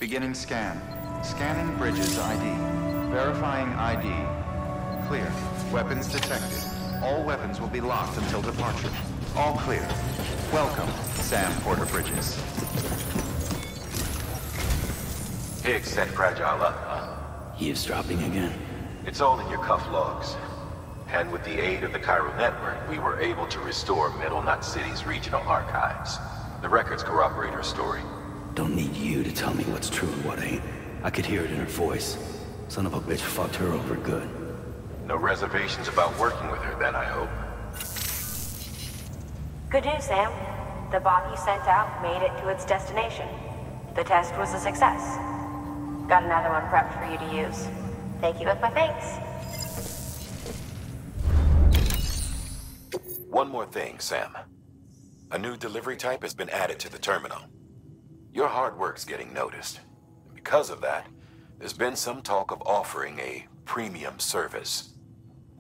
Beginning scan. Scanning bridges ID. Verifying ID. Clear. Weapons detected. All weapons will be locked until departure. All clear. Welcome, Sam Porter Bridges. Higgs set Fragile up, huh? Eavesdropping again. It's all in your cuff logs. And with the aid of the Chiral Network, we were able to restore Middle Knot City's regional archives. The records corroborate her story. Don't need you to tell me what's true and what ain't. I could hear it in her voice. Son of a bitch fucked her over good. No reservations about working with her then, I hope. Good news, Sam. The bot you sent out made it to its destination. The test was a success. Got another one prepped for you to use. Thank you with my thanks. One more thing, Sam. A new delivery type has been added to the terminal. Your hard work's getting noticed. Because of that, there's been some talk of offering a premium service.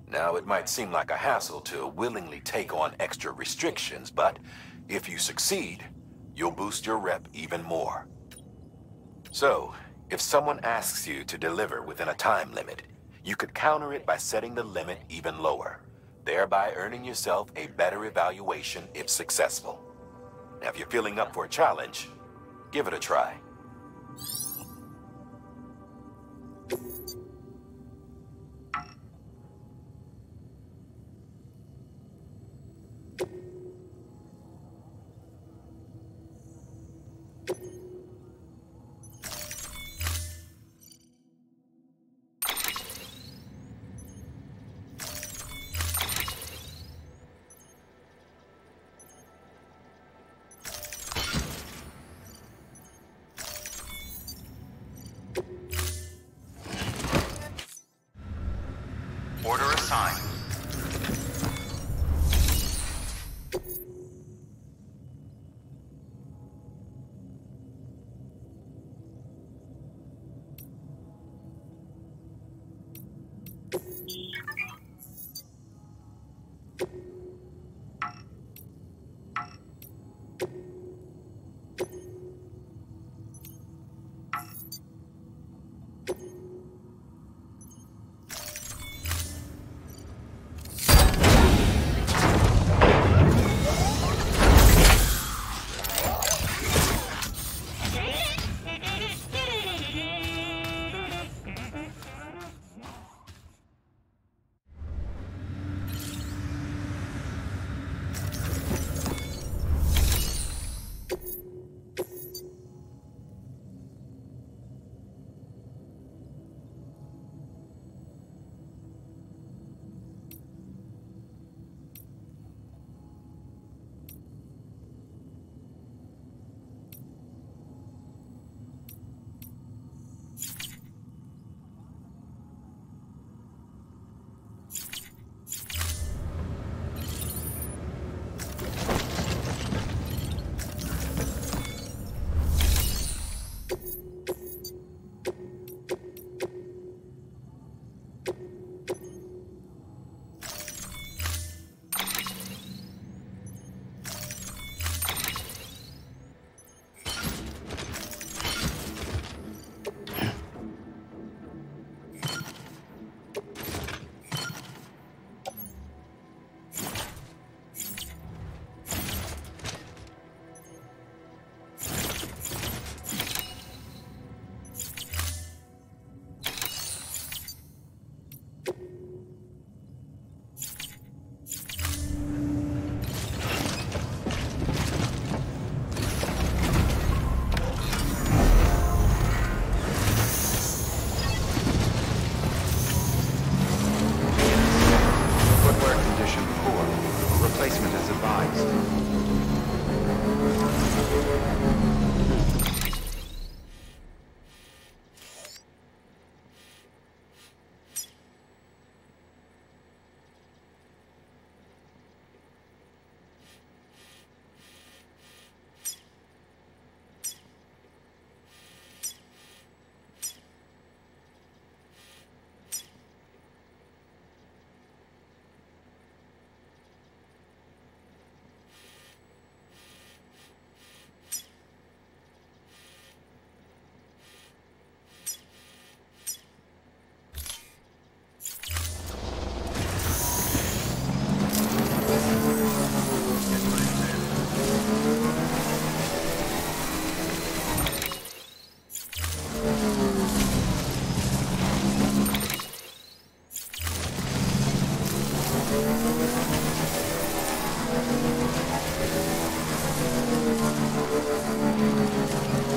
Now, it might seem like a hassle to willingly take on extra restrictions, but if you succeed, you'll boost your rep even more. So, if someone asks you to deliver within a time limit, you could counter it by setting the limit even lower, thereby earning yourself a better evaluation if successful. Now, if you're feeling up for a challenge, give it a try. Order assigned.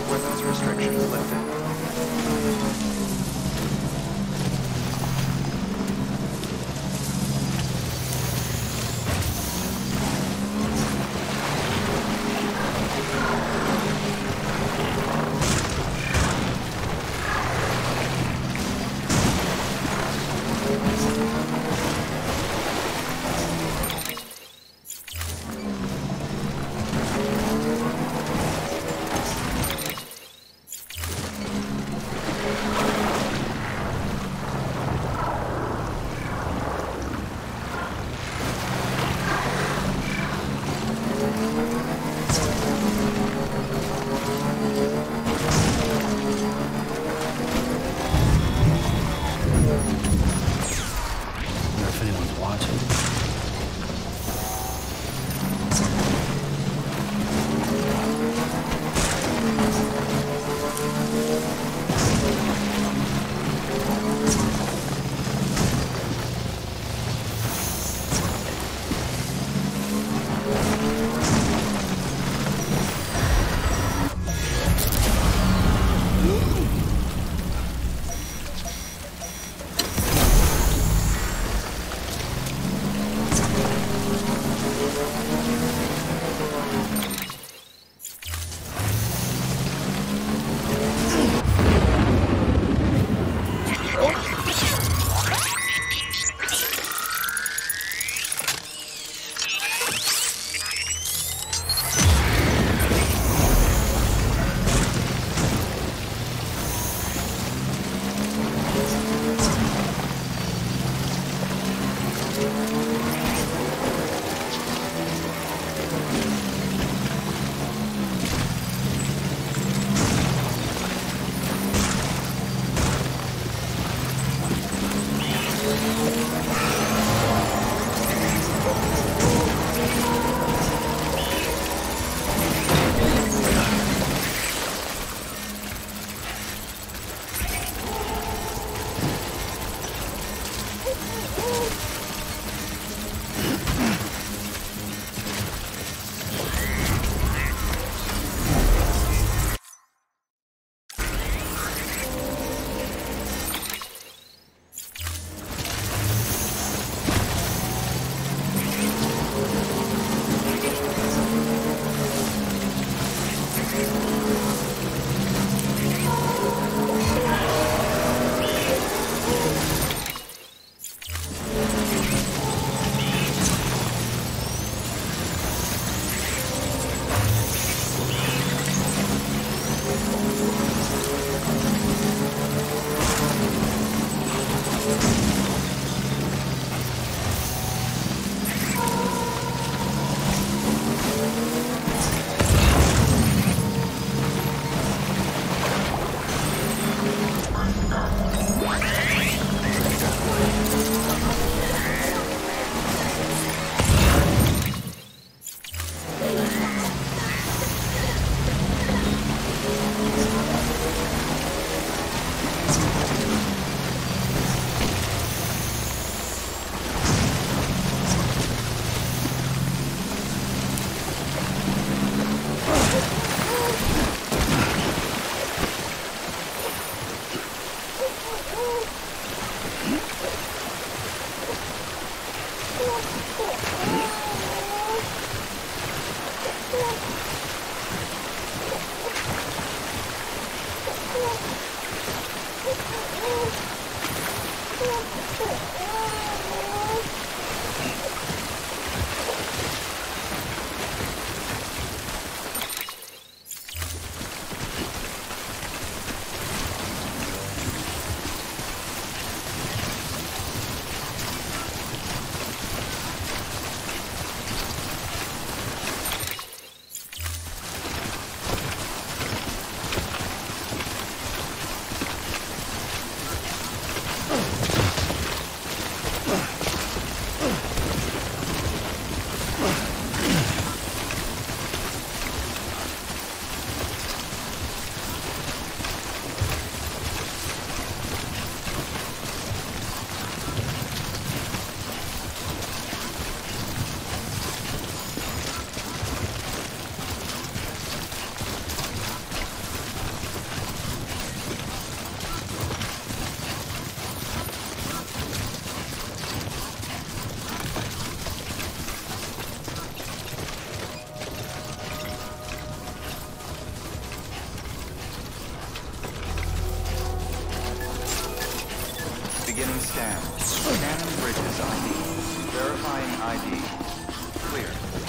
Weapons restrictions lifted.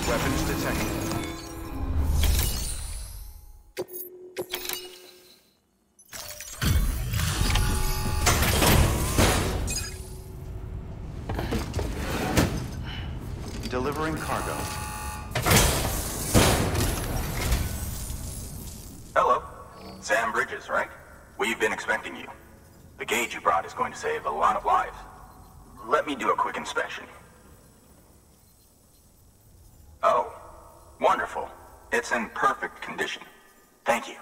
Weapons detected. Delivering cargo. Hello. Sam Bridges, right? We've been expecting you. The gauge you brought is going to save a lot of lives. Let me do a quick inspection. Oh, wonderful. It's in perfect condition. Thank you.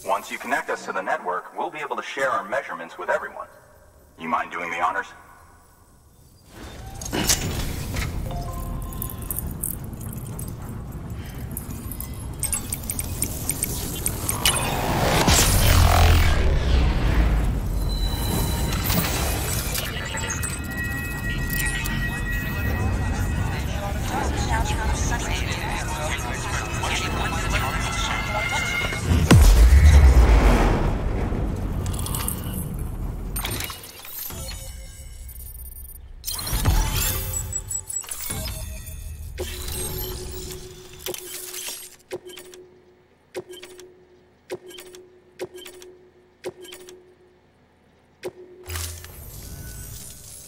Once you connect us to the network, we'll be able to share our measurements with everyone. You mind doing the honors?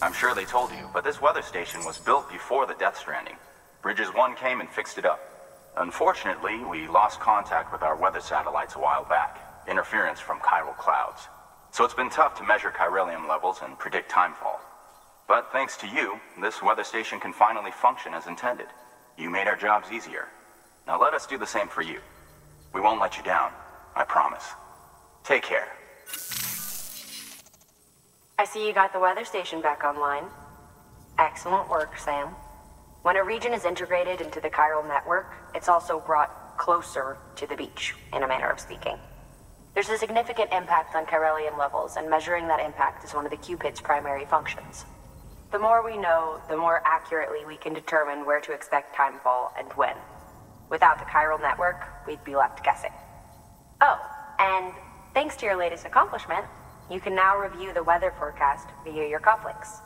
I'm sure they told you, but this weather station was built before the Death Stranding. Bridges 1 came and fixed it up. Unfortunately, we lost contact with our weather satellites a while back. Interference from chiral clouds. So it's been tough to measure chiralium levels and predict timefall. But thanks to you, this weather station can finally function as intended. You made our jobs easier. Now let us do the same for you. We won't let you down, I promise. Take care. I see you got the weather station back online. Excellent work, Sam. When a region is integrated into the chiral network, it's also brought closer to the beach, in a manner of speaking. There's a significant impact on chiralium levels, and measuring that impact is one of the Cupid's primary functions. The more we know, the more accurately we can determine where to expect timefall and when. Without the chiral network, we'd be left guessing. Oh, and thanks to your latest accomplishment, you can now review the weather forecast via your cufflinks.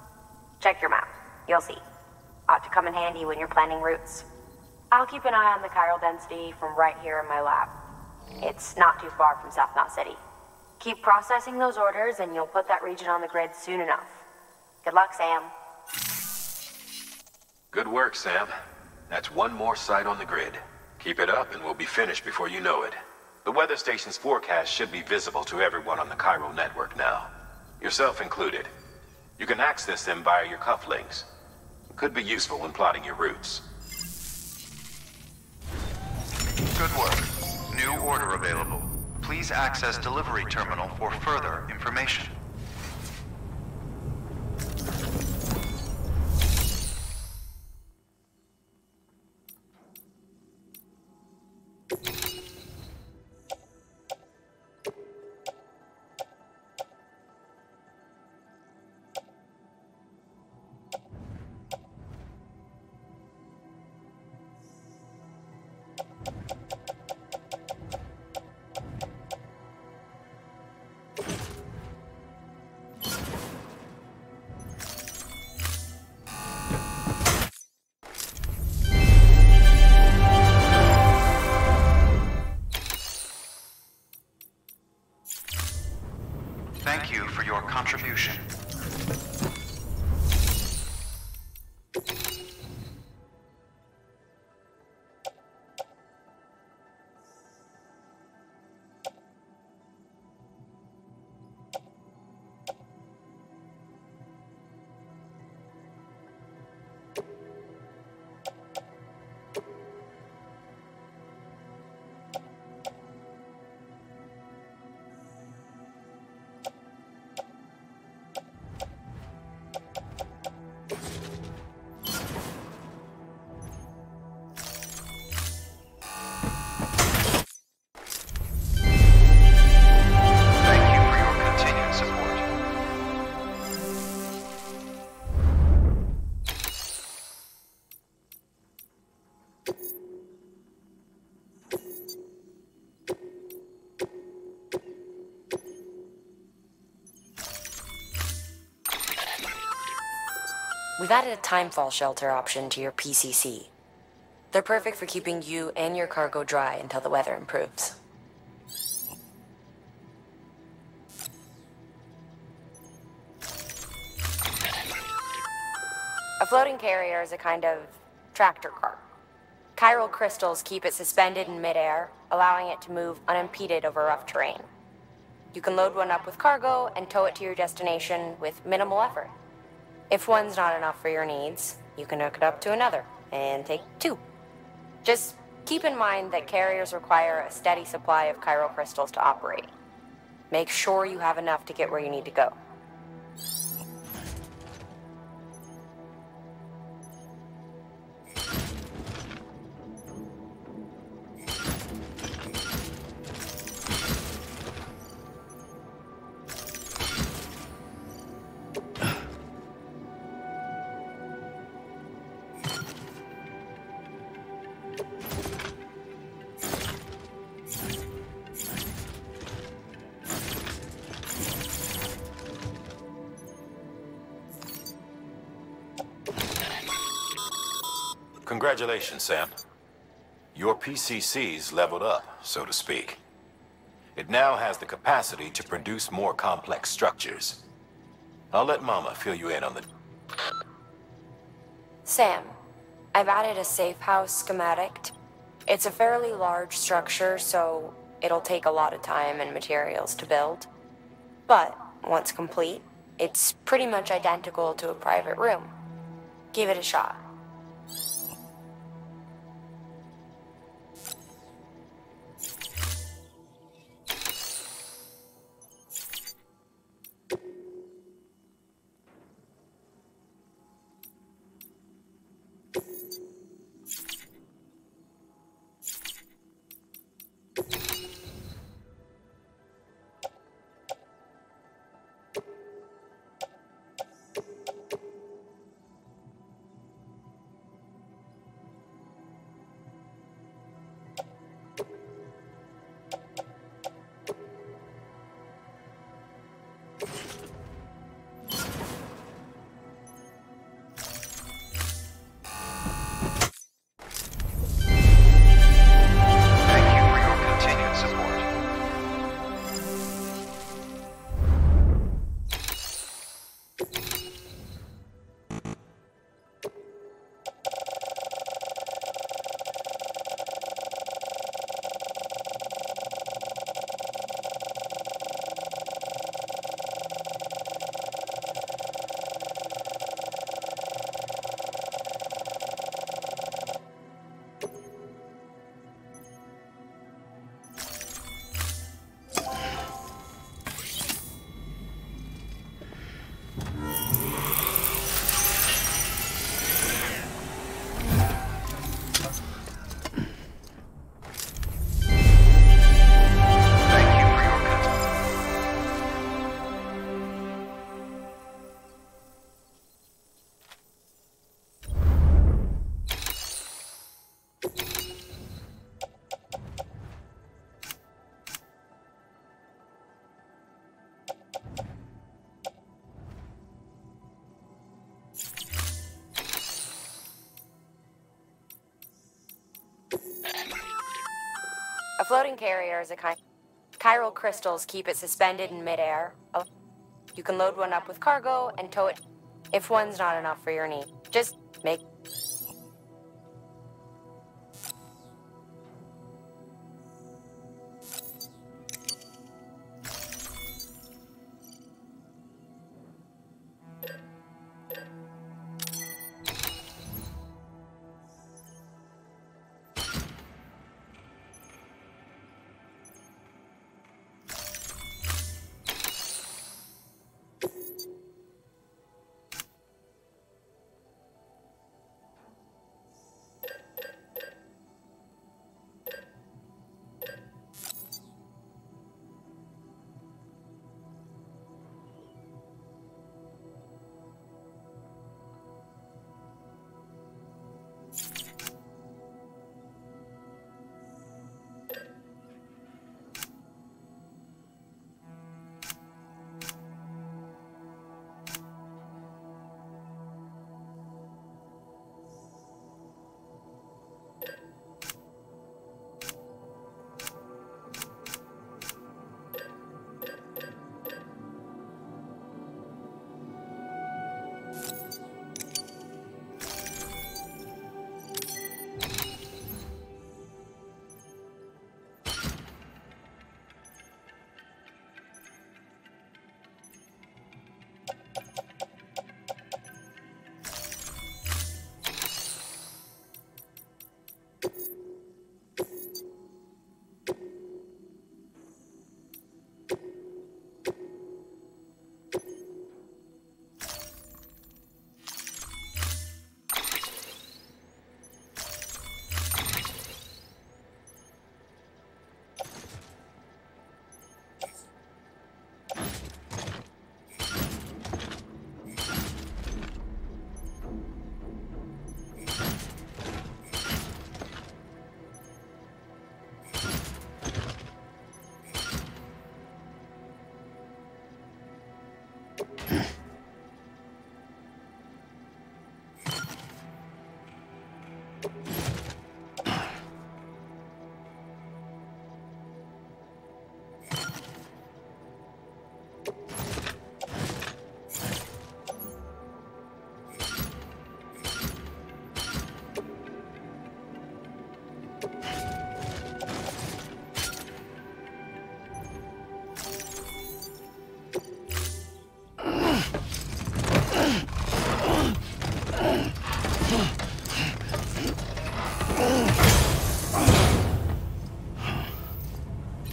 Check your map. You'll see. Ought to come in handy when you're planning routes. I'll keep an eye on the chiral density from right here in my lab. It's not too far from South Knot City. Keep processing those orders and you'll put that region on the grid soon enough. Good luck, Sam. Good work, Sam. That's one more site on the grid. Keep it up and we'll be finished before you know it. The weather station's forecast should be visible to everyone on the chiral network now. Yourself included. You can access them via your cufflinks. Could be useful when plotting your routes. Good work. New order available. Please access delivery terminal for further information. Thank you for your contribution. We've added a timefall shelter option to your PCC. They're perfect for keeping you and your cargo dry until the weather improves. A floating carrier is a kind of tractor car. Chiral crystals keep it suspended in midair, allowing it to move unimpeded over rough terrain. You can load one up with cargo and tow it to your destination with minimal effort. If one's not enough for your needs, you can hook it up to another and take two. Just keep in mind that carriers require a steady supply of chiral crystals to operate. Make sure you have enough to get where you need to go. Congratulations, Sam. Your PCC's leveled up, so to speak. It now has the capacity to produce more complex structures. I'll let Mama fill you in on the... Sam, I've added a safe house schematic. It's a fairly large structure, so it'll take a lot of time and materials to build. But once complete, it's pretty much identical to a private room. Give it a shot. A floating carrier is a kind... Chiral crystals keep it suspended in midair. You can load one up with cargo and tow it if one's not enough for your need. Just make...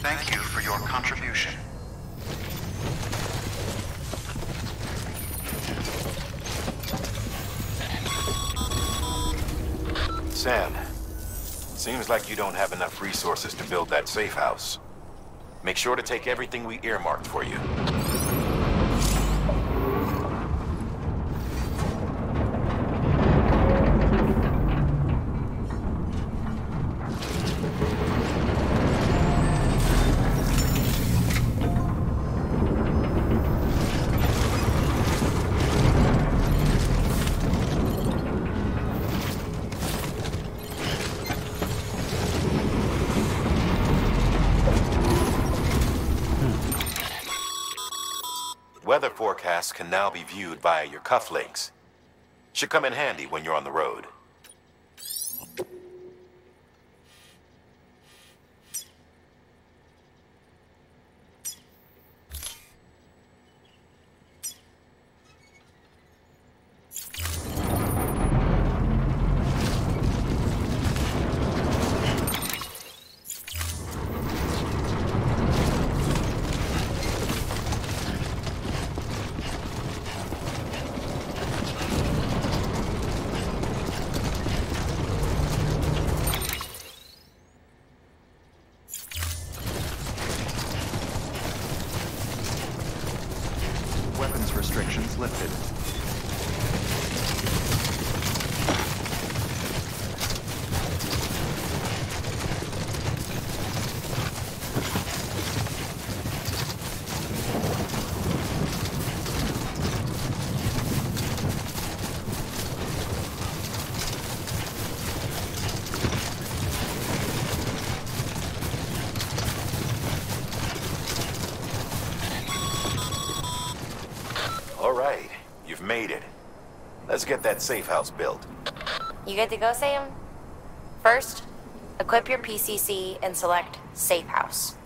Thank you for your contribution. Sam, seems like you don't have enough resources to build that safe house. Make sure to take everything we earmarked for you. Weather forecasts can now be viewed via your cufflinks. Should come in handy when you're on the road. Restrictions lifted. Made it. Let's get that safe house built. You good to go, Sam? First, equip your PCC and select Safe House.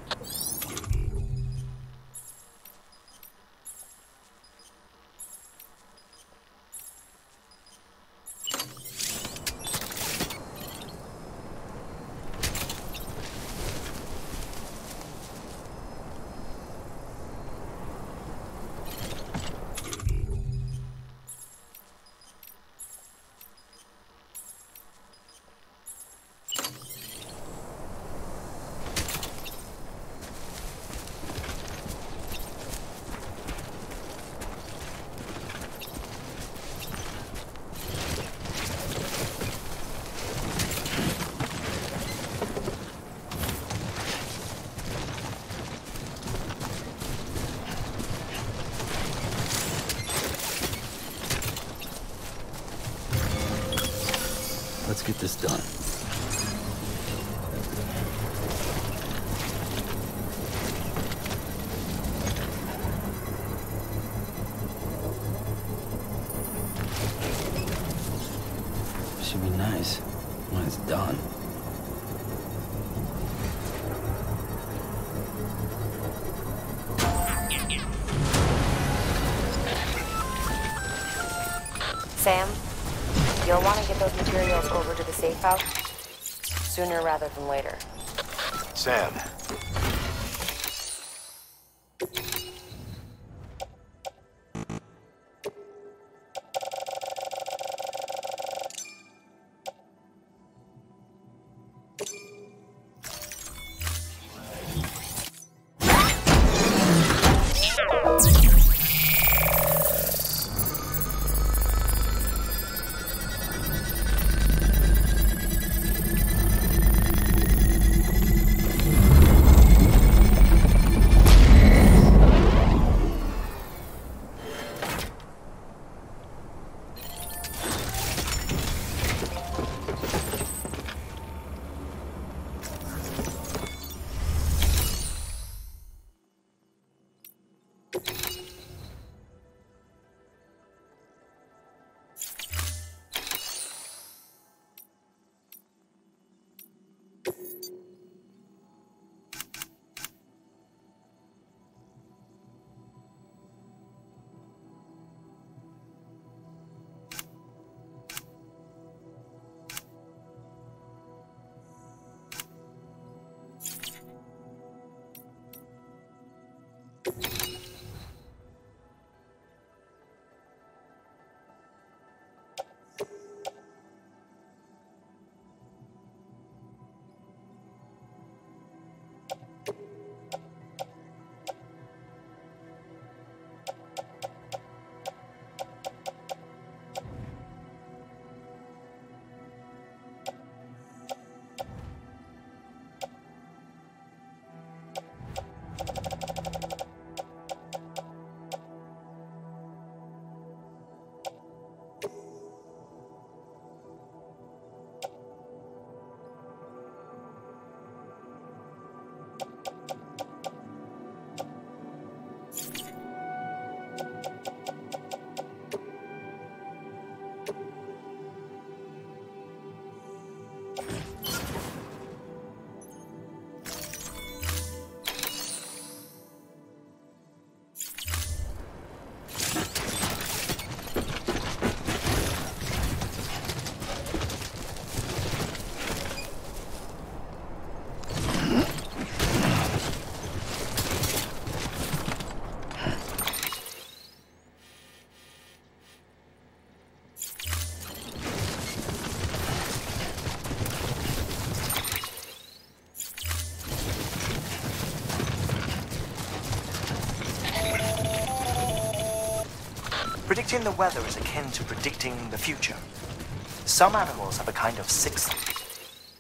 Let's get this done. Should be nice when it's done. Sam, you'll want to get those materials over to the safe house sooner rather than later. Sam. Predicting the weather is akin to predicting the future. Some animals have a kind of sixth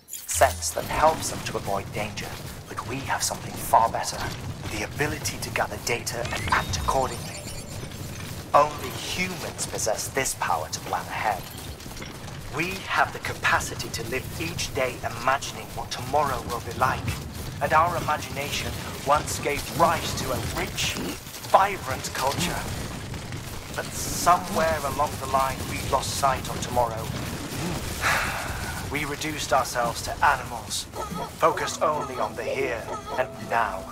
sense that helps them to avoid danger, but we have something far better. The ability to gather data and act accordingly. Only humans possess this power to plan ahead. We have the capacity to live each day imagining what tomorrow will be like. And our imagination once gave rise to a rich, vibrant culture. But somewhere along the line, we lost sight of tomorrow. We reduced ourselves to animals, focused only on the here and now.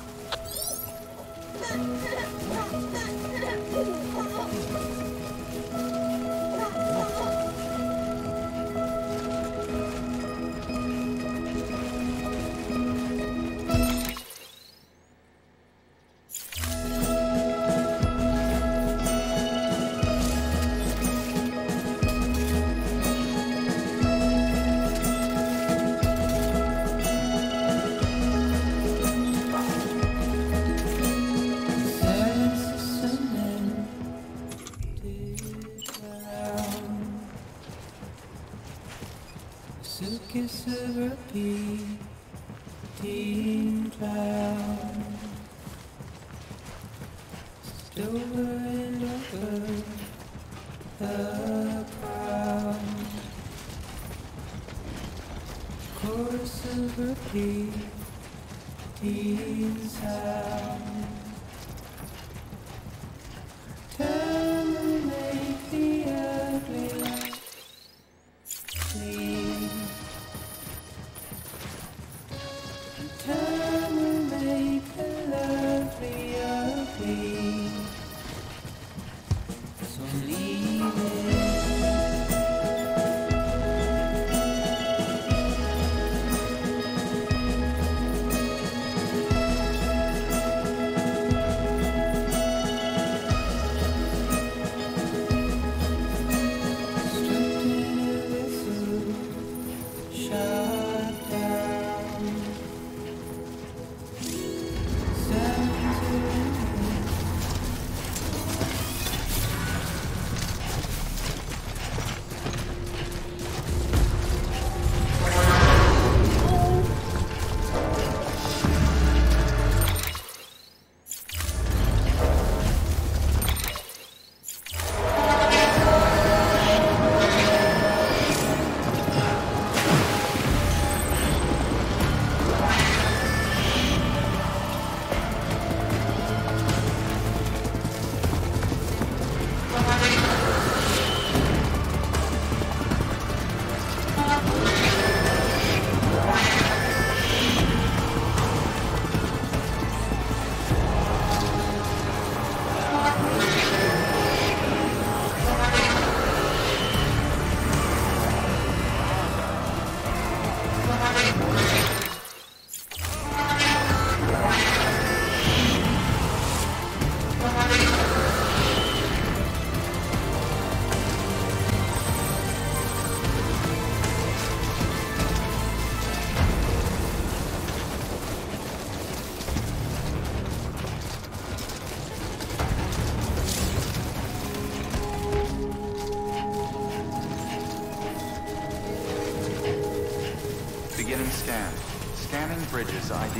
Bridges ID.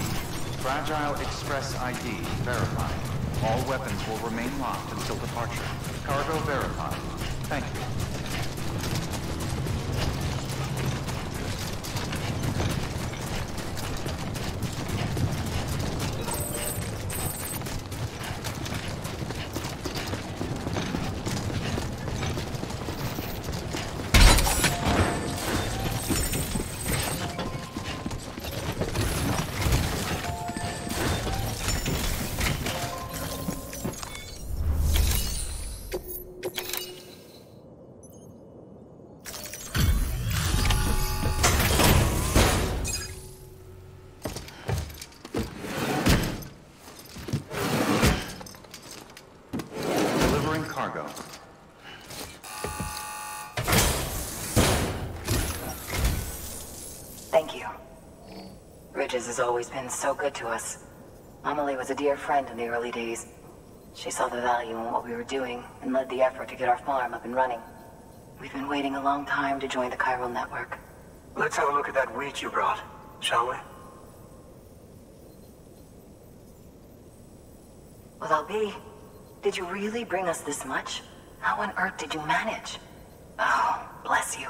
Fragile Express ID verified. All weapons will remain locked until departure. Cargo verified. Thank you. Thank you. Bridges has always been so good to us. Amelie was a dear friend in the early days. She saw the value in what we were doing and led the effort to get our farm up and running. We've been waiting a long time to join the chiral network. Let's have a look at that wheat you brought, shall we? Well, I'll be. Did you really bring us this much? How on earth did you manage? Oh, bless you.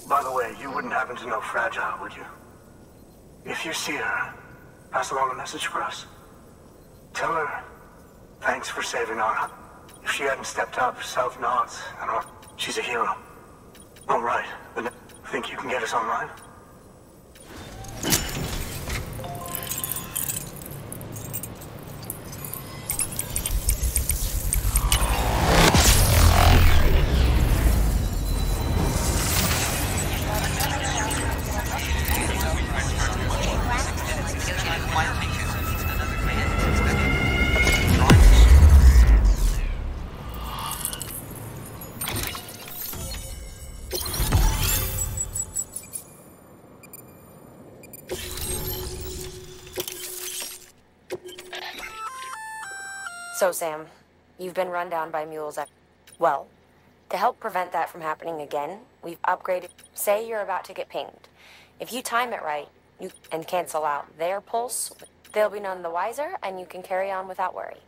By the way, you wouldn't happen to know Fragile, would you? If you see her, pass along a message for us. Tell her, thanks for saving our... If she hadn't stepped up, South nods, and she's a hero. All right, but think you can get us online? So, Sam, you've been run down by mules at... Well, to help prevent that from happening again, we've upgraded... Say you're about to get pinged. If you time it right, and cancel out their pulse, they'll be none the wiser, and you can carry on without worry.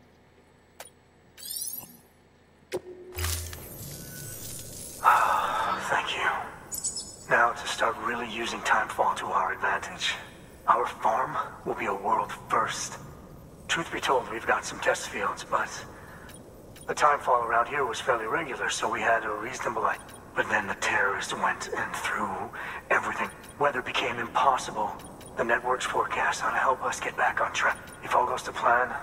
Thank you. Now to start really using timefall to our advantage. Our farm will be a world first. Truth be told, we've got some test fields, but the timefall around here was fairly regular, so we had a reasonable light. But then the terrorists went and threw everything. Weather became impossible. The network's forecast ought to help us get back on track. If all goes to plan,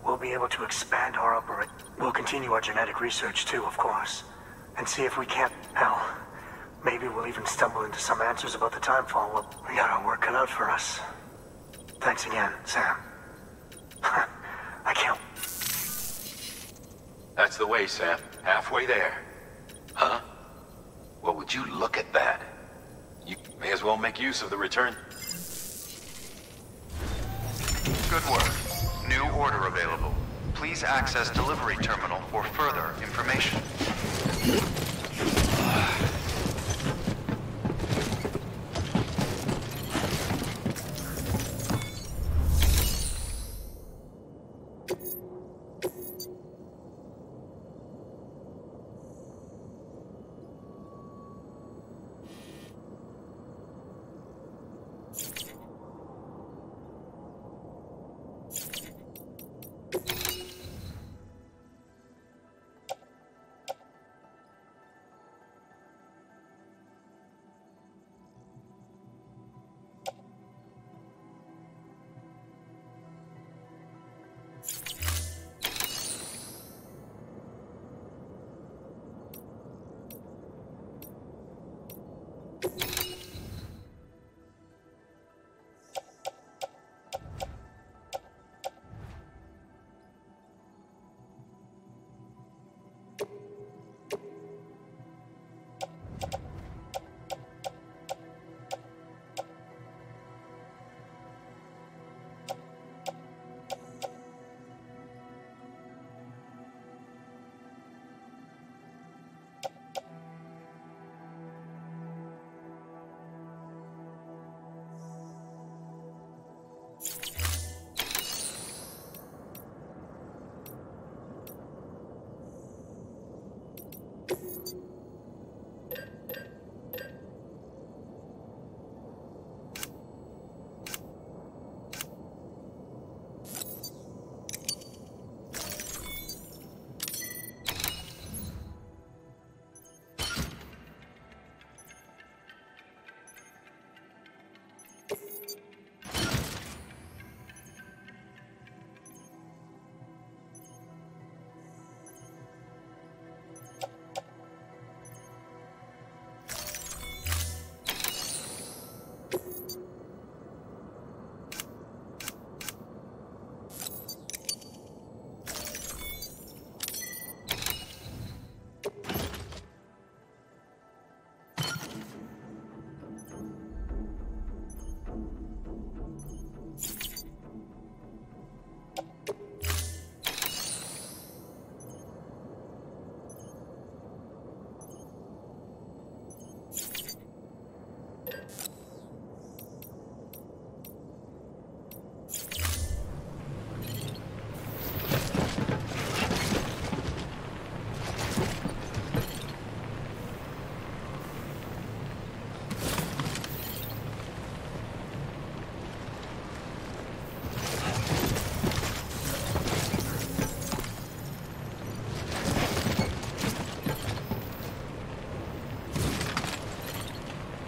we'll be able to expand our operation. We'll continue our genetic research too, of course, and see if we can't... Hell, maybe we'll even stumble into some answers about the timefall. Well, we got our work cut out for us. Thanks again, Sam. I can't... That's the way, Sam. Halfway there. Huh? Well, would you look at that? You may as well make use of the return. Good work. New order available. Please access delivery terminal for further information.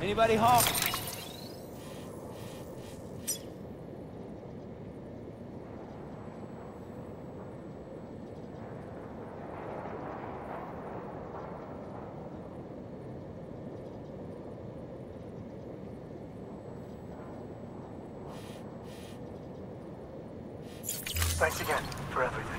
Anybody home? Thanks again for everything.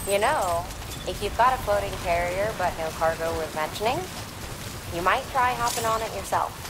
You know, if you've got a floating carrier but no cargo worth mentioning, you might try hopping on it yourself.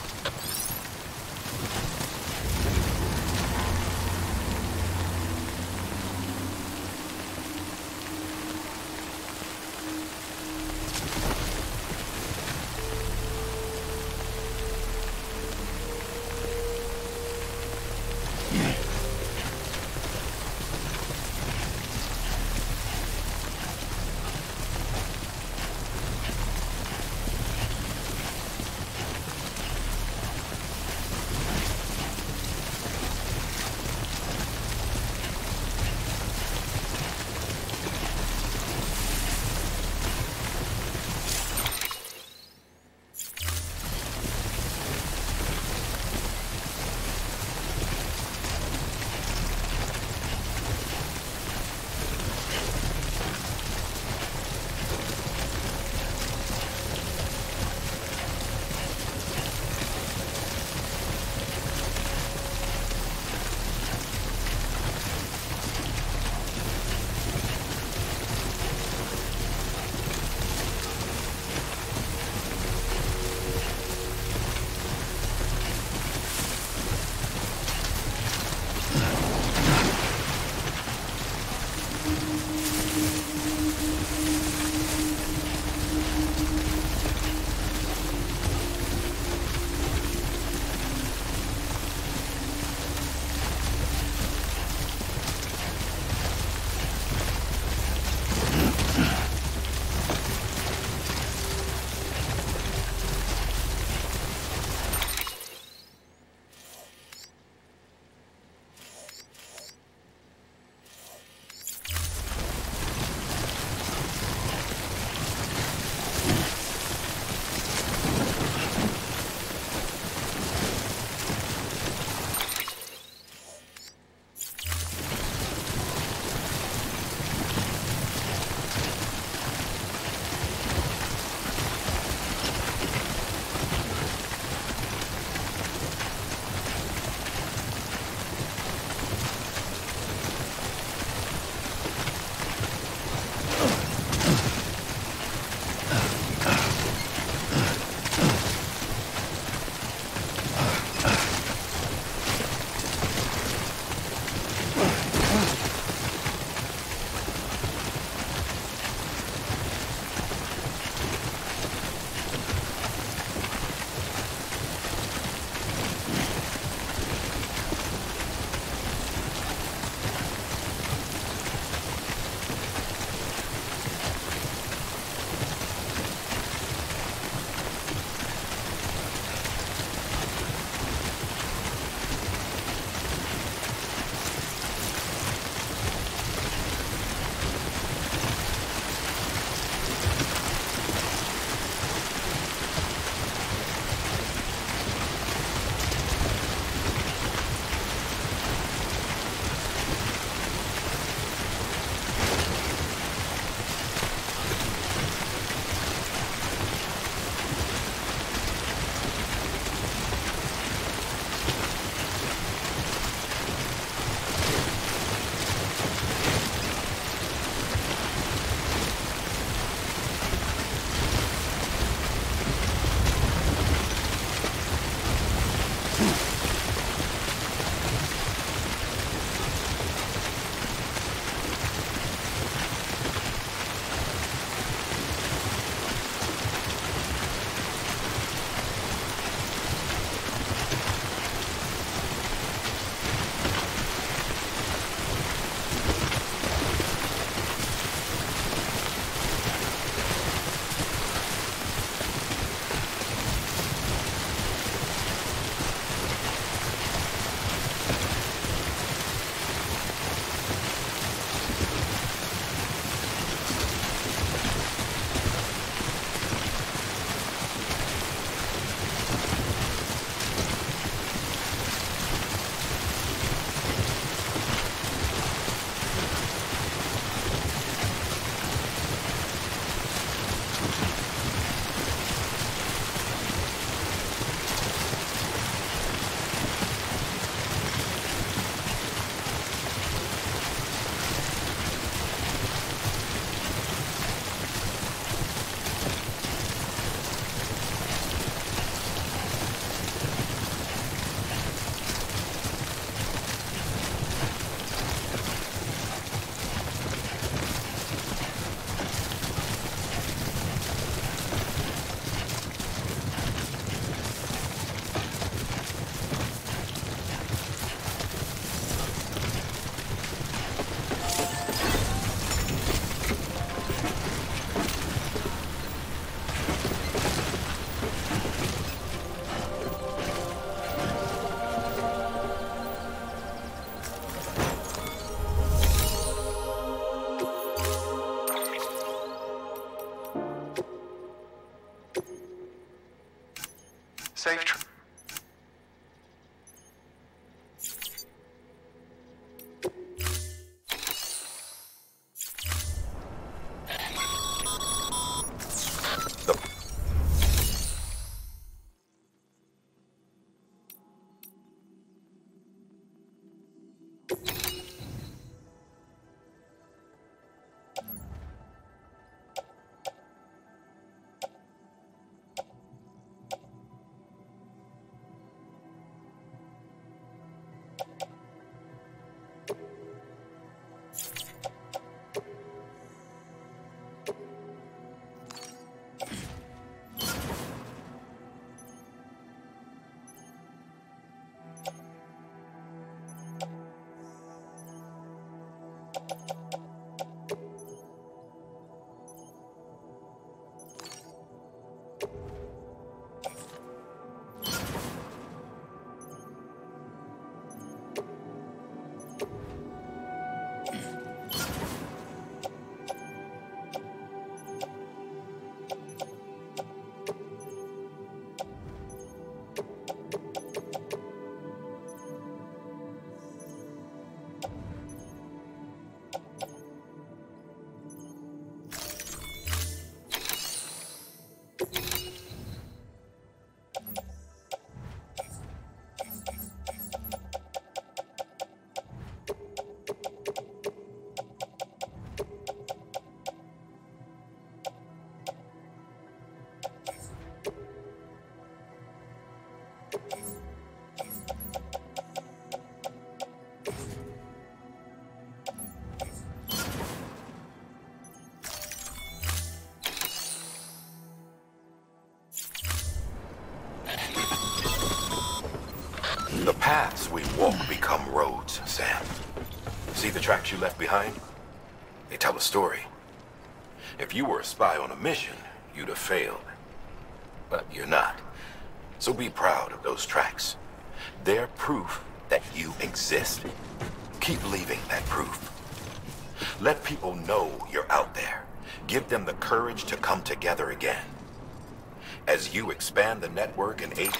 walk become roads, Sam. See the tracks you left behind? They tell a story. If you were a spy on a mission, you'd have failed. But you're not. So be proud of those tracks. They're proof that you exist. Keep leaving that proof. Let people know you're out there. Give them the courage to come together again. As you expand the network and aid...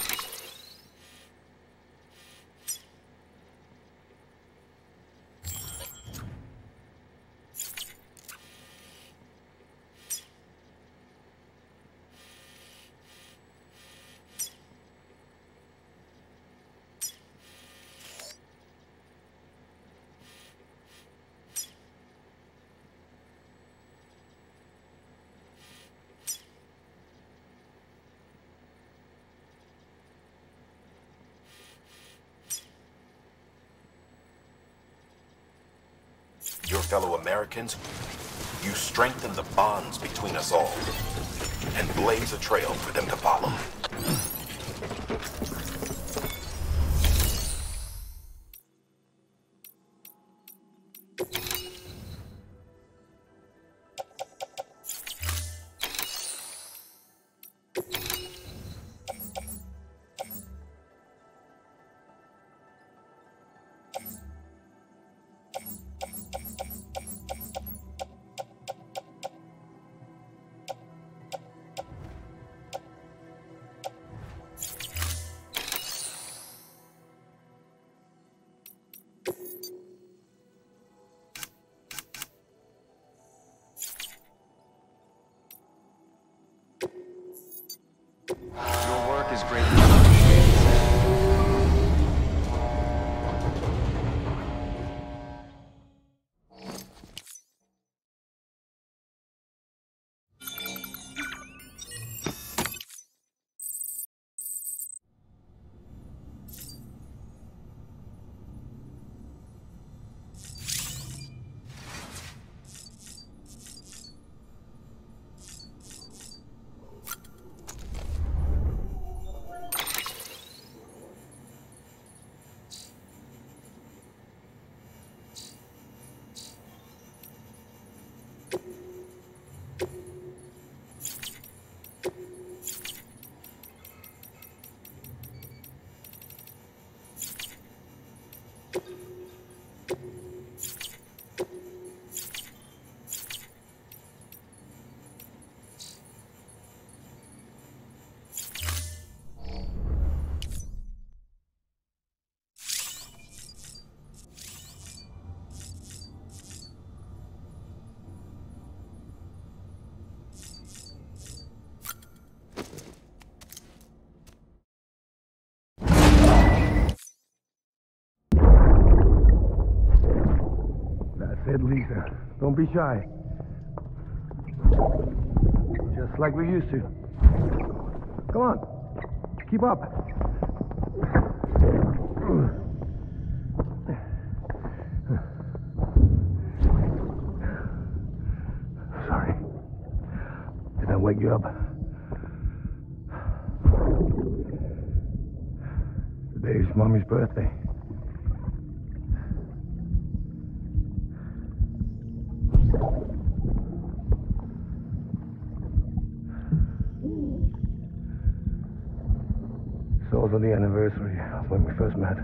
Your fellow Americans, you strengthen the bonds between us all and blaze a trail for them to follow. Your work is greatly appreciated, Sam. Lisa, don't be shy. Just like we used to. Come on, keep up. Sorry. Did I wake you up? Today's Mommy's birthday. It's also the anniversary of when we first met.